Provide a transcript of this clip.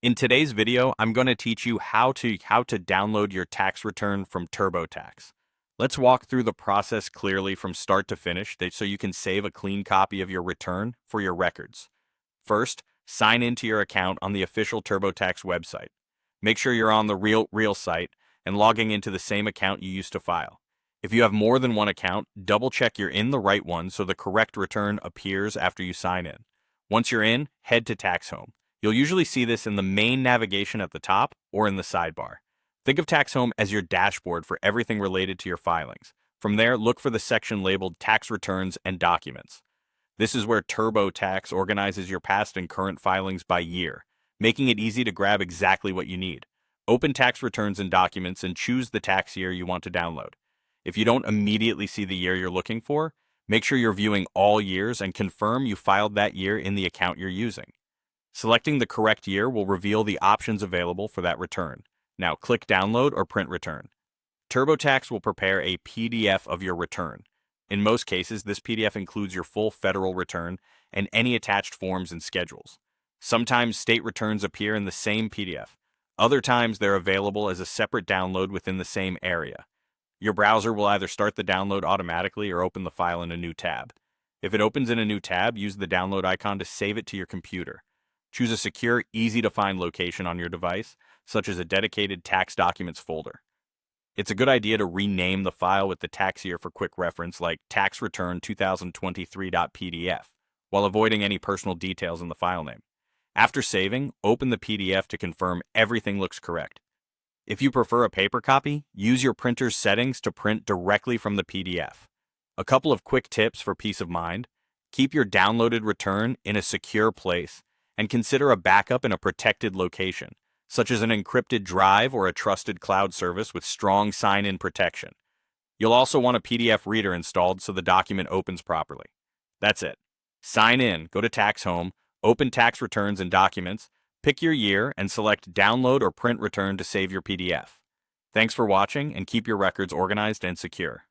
In today's video, I'm going to teach you how to download your tax return from TurboTax. Let's walk through the process clearly from start to finish so you can save a clean copy of your return for your records. First, sign into your account on the official TurboTax website. Make sure you're on the real site and logging into the same account you used to file. If you have more than one account, double check you're in the right one so the correct return appears after you sign in. Once you're in, head to Tax Home. You'll usually see this in the main navigation at the top or in the sidebar. Think of Tax Home as your dashboard for everything related to your filings. From there, look for the section labeled Tax Returns and Documents. This is where TurboTax organizes your past and current filings by year, making it easy to grab exactly what you need. Open Tax Returns and Documents and choose the tax year you want to download. If you don't immediately see the year you're looking for, make sure you're viewing all years and confirm you filed that year in the account you're using. Selecting the correct year will reveal the options available for that return. Now click Download or Print Return. TurboTax will prepare a PDF of your return. In most cases, this PDF includes your full federal return and any attached forms and schedules. Sometimes state returns appear in the same PDF. Other times they're available as a separate download within the same area. Your browser will either start the download automatically or open the file in a new tab. If it opens in a new tab, use the download icon to save it to your computer. Choose a secure, easy-to-find location on your device, such as a dedicated tax documents folder. It's a good idea to rename the file with the tax year for quick reference, like Tax Return 2023.pdf, while avoiding any personal details in the file name. After saving, open the PDF to confirm everything looks correct. If you prefer a paper copy, use your printer's settings to print directly from the PDF. A couple of quick tips for peace of mind: keep your downloaded return in a secure place, and consider a backup in a protected location, such as an encrypted drive or a trusted cloud service with strong sign-in protection. You'll also want a PDF reader installed so the document opens properly. That's it. Sign in, go to Tax Home, open Tax Returns and Documents, pick your year, and select Download or Print Return to save your PDF. Thanks for watching, and keep your records organized and secure.